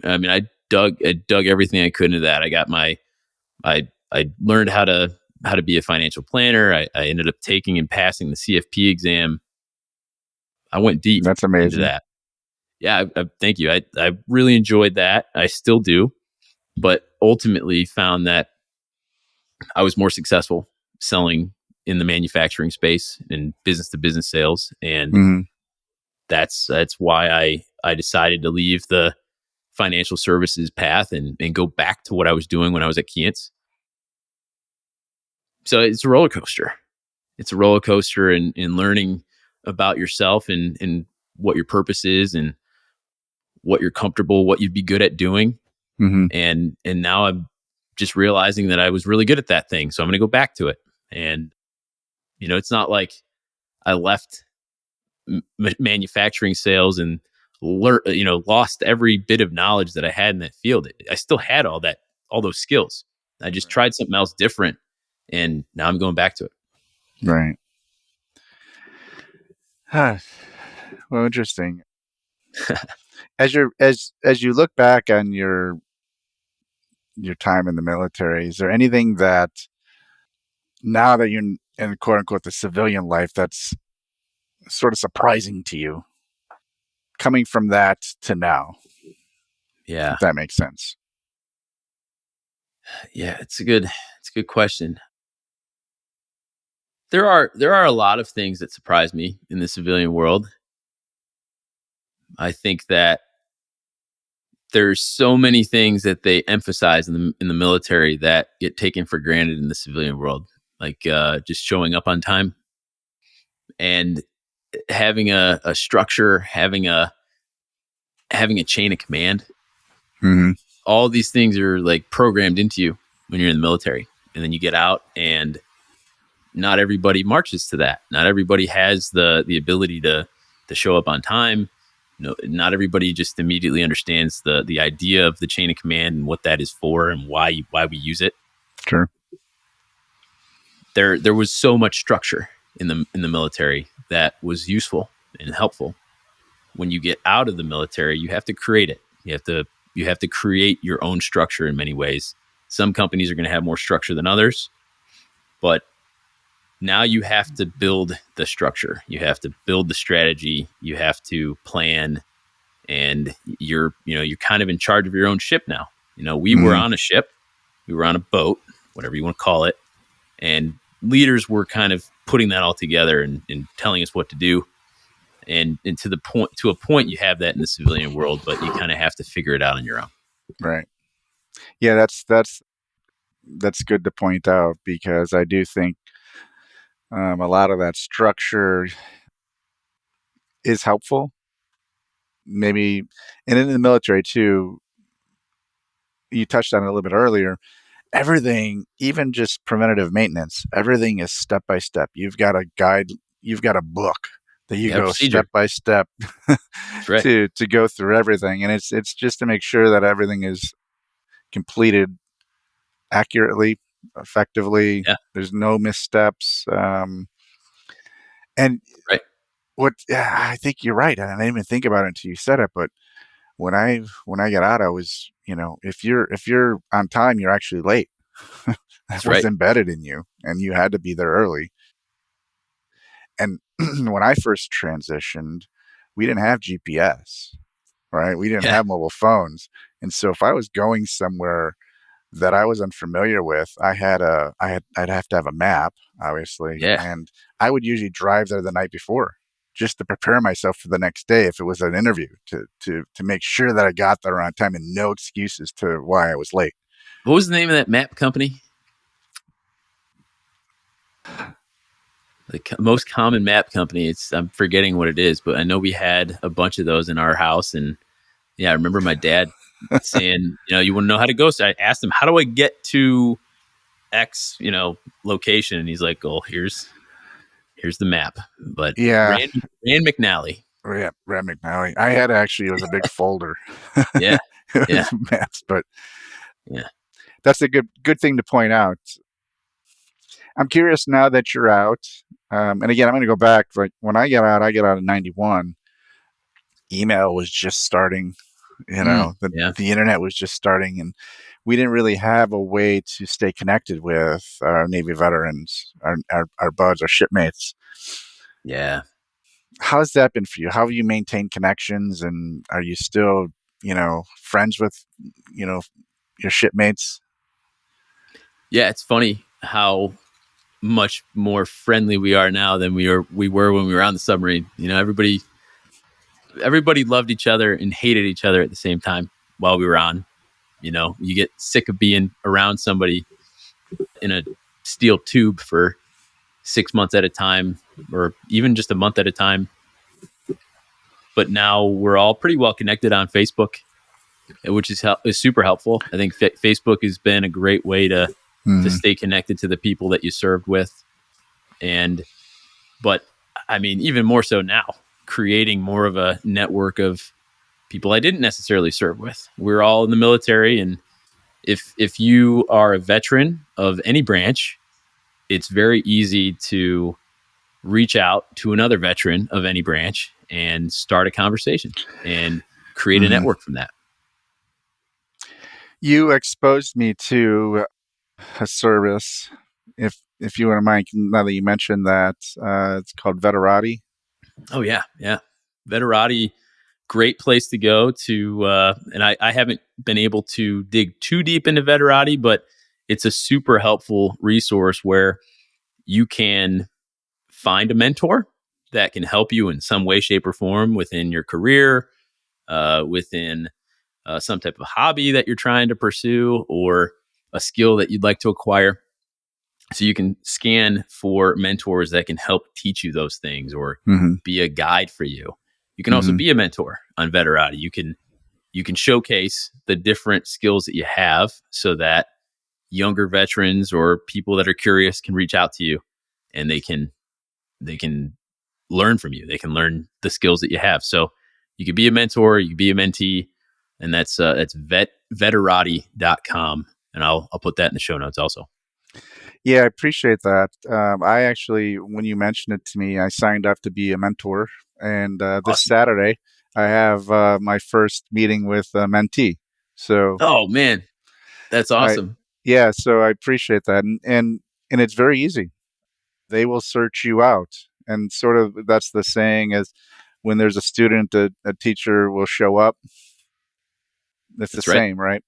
I mean, I dug everything I could into that. I learned how to be a financial planner. I ended up taking and passing the CFP exam. I went deep That's into amazing. that. Yeah, thank you. I really enjoyed that. I still do, but ultimately found that I was more successful selling in the manufacturing space and business to business sales. And Mm-hmm. that's why I decided to leave the financial services path and go back to what I was doing when I was at Keyence. So it's a roller coaster. It's a roller coaster in learning about yourself and what your purpose is and what you're comfortable, what you'd be good at doing. Mm-hmm. And now I'm just realizing that I was really good at that thing. So I'm going to go back to it. And it's not like I left manufacturing sales and lost every bit of knowledge that I had in that field. I still had all those skills. I just Right. tried something else different, and now I'm going back to it. Right. Well, interesting. As you look back on your time in the military, is there anything that now that you're in quote unquote the civilian life that's sort of surprising to you coming from that to now, Yeah, if that makes sense? yeah, it's a good question. There are a lot of things that surprise me in the civilian world. I think that there's so many things that they emphasize in the military that get taken for granted in the civilian world, like just showing up on time and having a structure, having a chain of command. Mm-hmm. All these things are like programmed into you when you're in the military, and then you get out, and not everybody marches to that. Not everybody has the ability to show up on time. No, not everybody just immediately understands the idea of the chain of command and what that is for and why we use it. Sure. There was so much structure in the military that was useful and helpful. When you get out of the military, you have to create it. You have to create your own structure in many ways. Some companies are going to have more structure than others, but now you have to build the structure. You have to build the strategy. You have to plan, and you're kind of in charge of your own ship now. We were Mm-hmm. on a ship, we were on a boat, whatever you want to call it, and leaders were kind of putting that all together and telling us what to do. And to a point, you have that in the civilian world, but you kind of have to figure it out on your own. Right. Yeah, that's good to point out because I do think a lot of that structure is helpful. Maybe, and in the military too, you touched on it a little bit earlier. Everything, even just preventative maintenance, everything is step by step. You've got a guide, you've got a book that you You have go step procedure. by step That's right. to go through everything, and it's just to make sure that everything is. completed accurately, effectively. Yeah. There's no missteps. And Right. yeah, I think you're right. And I didn't even think about it until you said it. But when I got out, I was, if you're on time, you're actually late. That That's was right. embedded in you, and you had to be there early. And when I first transitioned, we didn't have GPS, right? We didn't Yeah. have mobile phones, and so if I was going somewhere that I was unfamiliar with, I'd have to have a map, obviously, Yeah. and I would usually drive there the night before just to prepare myself for the next day if it was an interview to make sure that I got there on time and no excuses to why I was late. What was the name of that map company? The most common map company. I'm forgetting what it is, but I know we had a bunch of those in our house. And yeah, I remember my dad saying, you want to know how to go? So I asked him, how do I get to X, location? And he's like, oh, here's the map. But Yeah, Rand McNally. yeah, Red McNally. I had actually it was a big folder. Yeah. It Yeah. was maps, but Yeah. that's a good thing to point out. I'm curious now that you're out. And again, I'm going to go back. Like when I got out in '91. Email was just starting. The Yeah. the internet was just starting, and we didn't really have a way to stay connected with our Navy veterans, our buds, our shipmates. Yeah. How's that been for you? How have you maintained connections, and are you still, friends with, you know, your shipmates? Yeah. It's funny how much more friendly we are now than we were when we were on the submarine. Everybody loved each other and hated each other at the same time while we were on. You get sick of being around somebody in a steel tube for 6 months at a time, or even just a month at a time. But now we're all pretty well connected on Facebook, which is super helpful. I think Facebook has been a great way to Hmm. stay connected to the people that you served with. And but I mean, even more so now, creating more of a network of people I didn't necessarily serve with. We're all in the military, and if you are a veteran of any branch, it's very easy to reach out to another veteran of any branch and start a conversation and create a Hmm. network from that. You exposed me to a service, if you wouldn't mind. Now that you mentioned that, it's called Veterati. Oh yeah, yeah. Veterati, great place to go to. And I haven't been able to dig too deep into Veterati, but it's a super helpful resource where you can find a mentor that can help you in some way, shape, or form within your career, within some type of hobby that you're trying to pursue, or a skill that you'd like to acquire. So you can scan for mentors that can help teach you those things or Hmm. be a guide for you. You can also Hmm. be a mentor on Veterati. You can showcase the different skills that you have so that younger veterans or people that are curious can reach out to you, and they can learn from you. They can learn the skills that you have. So you could be a mentor, you could be a mentee, and that's veterati.com. And I'll put that in the show notes also. Yeah, I appreciate that. I actually, when you mentioned it to me, I signed up to be a mentor, and this Awesome. Saturday I have my first meeting with a mentee. So Oh man, that's I, awesome. yeah, so I appreciate that, and it's very easy. They will search you out, and sort of that's the saying is, when there's a student, a teacher will show up. It's the That's right. same, right?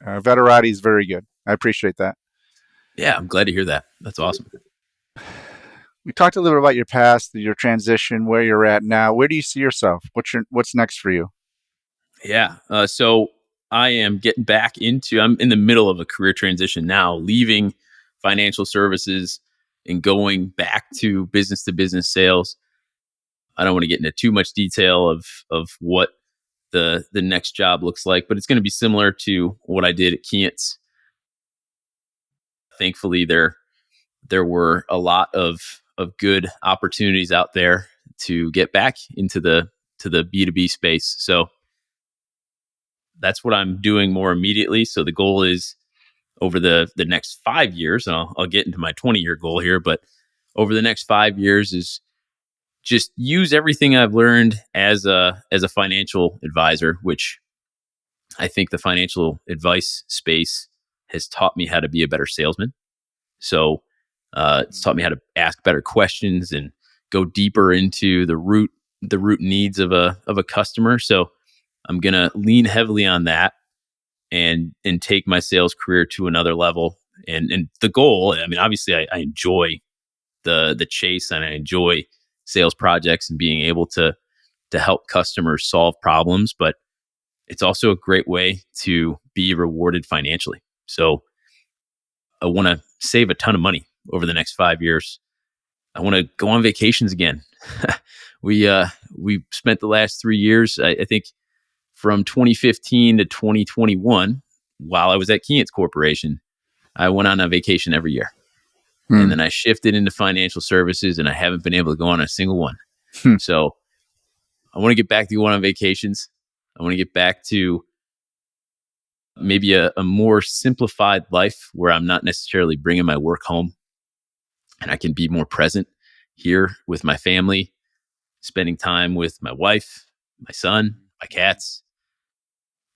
Veterati is very good. I appreciate that. Yeah, I'm glad to hear that. That's awesome. We talked a little bit about your past, your transition, where you're at now. Where do you see yourself? What's next for you? Yeah. So I am getting back into. I'm in the middle of a career transition now, leaving financial services and going back to business sales. I don't want to get into too much detail of what the next job looks like, but it's going to be similar to what I did at Keats. Thankfully, there were a lot of good opportunities out there to get back into the B2B space. So that's what I'm doing more immediately. So the goal is over the next 5 years, and I'll get into my 20-year goal here, but over the next 5 years is just use everything I've learned as a financial advisor, which I think the financial advice space has taught me how to be a better salesman. So it's taught me how to ask better questions and go deeper into the root needs of a customer. So I'm gonna lean heavily on that and take my sales career to another level. And the goal, I mean, obviously, I enjoy the chase and I enjoy sales projects and being able to help customers solve problems, but it's also a great way to be rewarded financially. So I want to save a ton of money over the next 5 years. I want to go on vacations again. We spent the last 3 years, I think, from 2015 to 2021, while I was at Keyence Corporation. I went on a vacation every year, and Hmm. then I shifted into financial services, and I haven't been able to go on a single one. Hmm. So I want to get back to going on vacations. I want to get back to maybe a more simplified life where I'm not necessarily bringing my work home, and I can be more present here with my family, spending time with my wife, my son, my cats.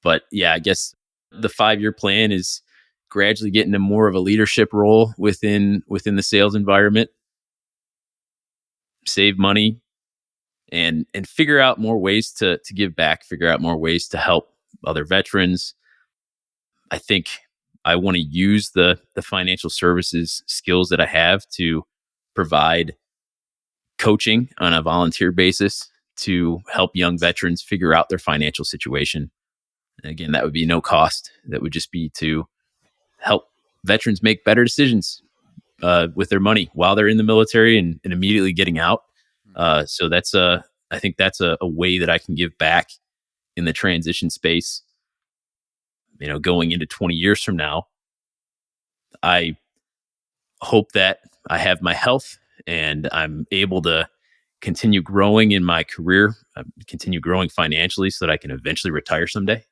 But yeah, I guess the 5 year plan is gradually getting to more of a leadership role within the sales environment, save money, and figure out more ways to give back, figure out more ways to help other veterans. I think I want to use the financial services skills that I have to provide coaching on a volunteer basis to help young veterans figure out their financial situation. And again, that would be no cost. That would just be to help veterans make better decisions with their money while they're in the military and immediately getting out. So I think that's a way that I can give back in the transition space. Going into 20 years from now, I hope that I have my health and I'm able to continue growing in my career, continue growing financially so that I can eventually retire someday.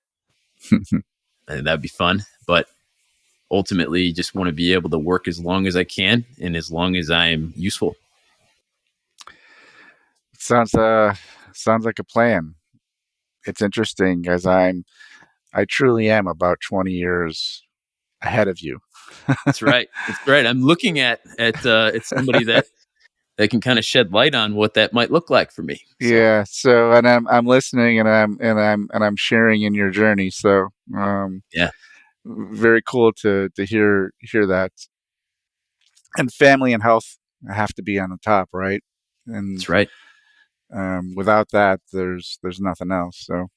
And that'd be fun. But ultimately, just want to be able to work as long as I can and as long as I am useful. Sounds sounds like a plan. It's interesting as I truly am about 20 years ahead of you. That's right. That's right. I'm looking at somebody that can kind of shed light on what that might look like for me. So Yeah. So, and I'm listening, and I'm sharing in your journey. So, yeah, very cool to hear that. And family and health have to be on the top, right? And that's right. without that, there's nothing else. So,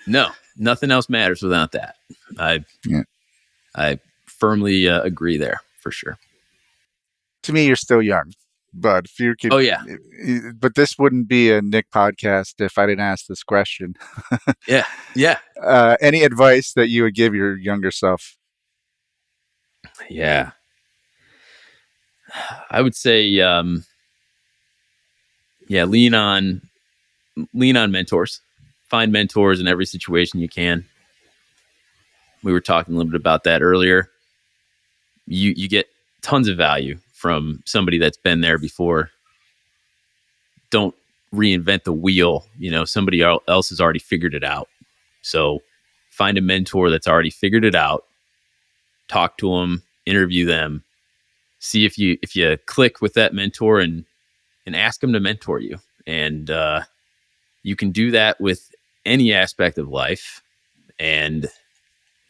No, nothing else matters without that. I yeah. I firmly agree there for sure. To me, you're still young, but if you could, Oh yeah, but this wouldn't be a Nick podcast if I didn't ask this question. yeah, yeah, Any advice that you would give your younger self? yeah. I would say, yeah, lean on mentors. Find mentors in every situation you can. We were talking a little bit about that earlier. You get tons of value from somebody that's been there before. Don't reinvent the wheel. Somebody else has already figured it out. So find a mentor that's already figured it out. Talk to them, interview them, see if you click with that mentor and ask them to mentor you. And you can do that with any aspect of life, and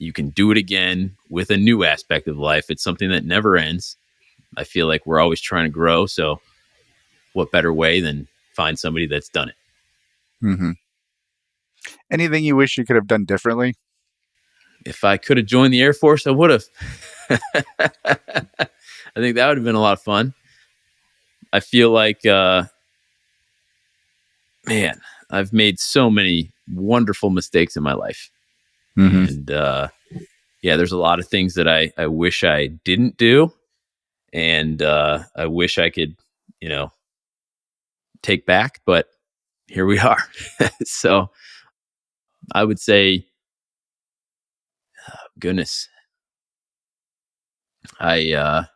you can do it again with a new aspect of life. It's something that never ends. I feel like we're always trying to grow. So what better way than find somebody that's done it? Hmm. Anything you wish you could have done differently? If I could have joined the Air Force, I would have. I think that would have been a lot of fun. I feel like, man, I've made so many wonderful mistakes in my life. Hmm. And yeah, there's a lot of things that I wish I didn't do. And I wish I could, you know, take back, but here we are. So I would say Goodness. I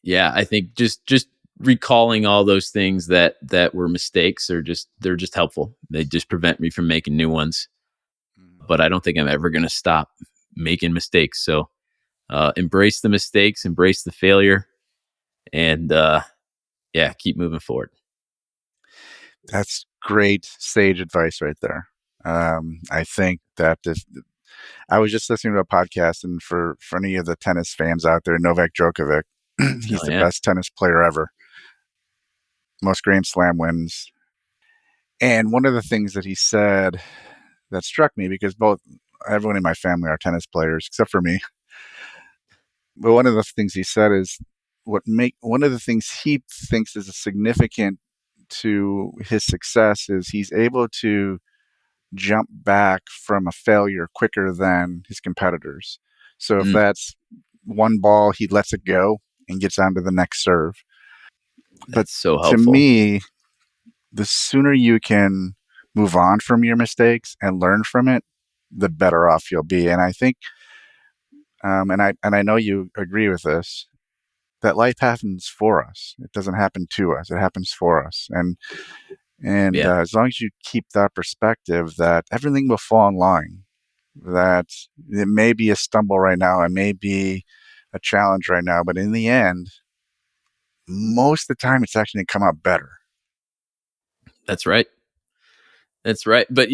yeah, I think just recalling all those things that were mistakes are they're just helpful. They just prevent me from making new ones. Mhm. But I don't think I'm ever going to stop making mistakes. So embrace the mistakes, embrace the failure, and yeah, keep moving forward. That's great sage advice right there. I think that I was just listening to a podcast, and for any of the tennis fans out there, Novak Djokovic, he's Oh the yeah, best tennis player ever, most Grand Slam wins. And one of the things that he said that struck me, because both everyone in my family are tennis players except for me, but one of the things he said is one of the things he thinks is significant to his success is he's able to jump back from a failure quicker than his competitors. So if mm, that's one ball, he lets it go and gets on to the next serve. But that's so to helpful. me, the sooner you can move on from your mistakes and learn from it, the better off you'll be. And I think, and I know you agree with this, that life happens for us. It doesn't happen to us. It happens for us. And Yeah, as long as you keep that perspective, that everything will fall in line. That it may be a stumble right now, it may be a challenge right now, but in the end, most of the time, it's actually going to come out better. that's right. That's right. But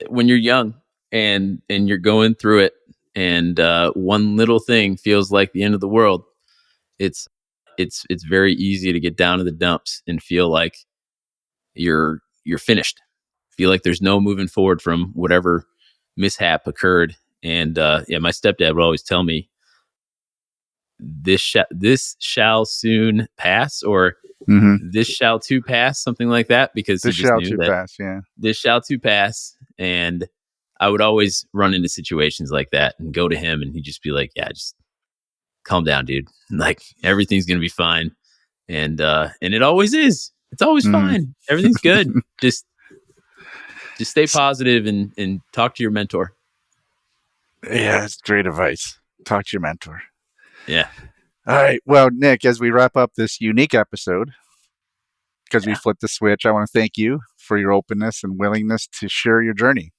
when you're young and you're going through it, and one little thing feels like the end of the world, it's it's very easy to get down to the dumps and feel like you're finished. Feel like there's no moving forward from whatever mishap occurred. And yeah, my stepdad would always tell me, this shall soon pass, or Mm-hmm. this shall too pass, something like that, because he This just shall knew too that pass. Yeah. this shall too pass. And I would always run into situations like that and go to him, and he'd just be like, yeah, just calm down, dude. Like, everything's gonna be fine. And it always is. It's always Mm. fine. Everything's good. Just stay positive and talk to your mentor. Yeah, that's great advice. Talk to your mentor. Yeah. All right. Well, Nick, as we wrap up this unique episode, because we Yeah. flipped the switch, I want to thank you for your openness and willingness to share your journey.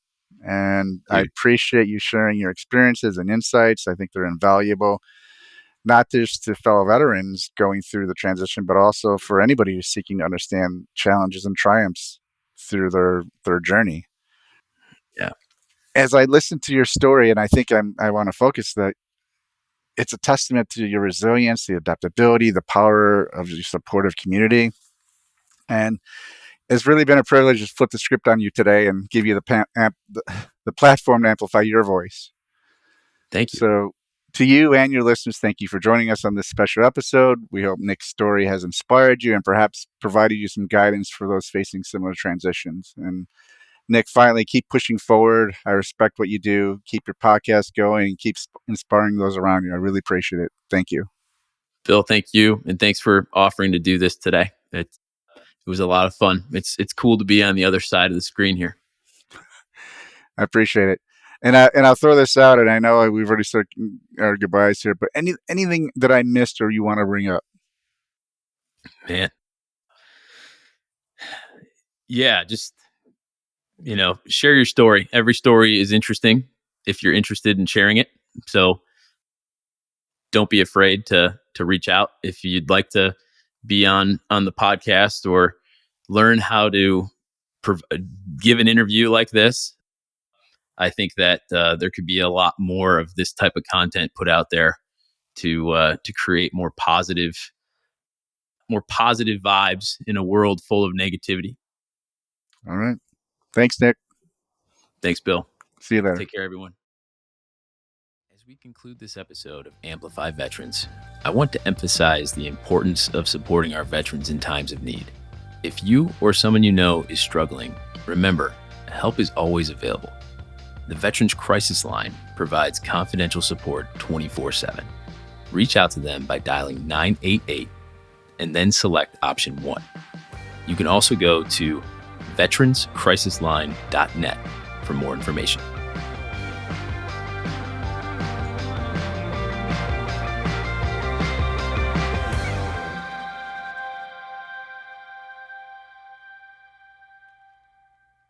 And I Dude, appreciate you sharing your experiences and insights. I think they're invaluable, not just to fellow veterans going through the transition, but also for anybody who's seeking to understand challenges and triumphs through their journey. yeah. As I listen to your story, and I think I want to focus that it's a testament to your resilience, the adaptability, the power of your supportive community. And it's really been a privilege to flip the script on you today and give you the platform to amplify your voice. Thank you. So, to you and your listeners, thank you for joining us on this special episode. We hope Nick's story has inspired you and perhaps provided you some guidance for those facing similar transitions. And Nick, finally, keep pushing forward. I respect what you do. Keep your podcast going and keep inspiring those around you. I really appreciate it. Thank you. Bill, thank you. And thanks for offering to do this today. It was a lot of fun. It's cool to be on the other side of the screen here. I appreciate it. And I'll throw this out, and I know we've already started our goodbyes here, but anything that I missed or you want to bring up? Man. Yeah, just share your story. Every story is interesting if you're interested in sharing it. So don't be afraid to reach out if you'd like to be on the podcast or learn how to prov- give an interview like this. I think that there could be a lot more of this type of content put out there to create more positive vibes in a world full of negativity. All right. Thanks, Nick. Thanks, Bill. See you later. Take care, everyone. As we conclude this episode of Amplify Veterans, I want to emphasize the importance of supporting our veterans in times of need. If you or someone you know is struggling, remember, help is always available. The Veterans Crisis Line provides confidential support 24/7. Reach out to them by dialing 988 and then select option 1. You can also go to veteranscrisisline.net for more information.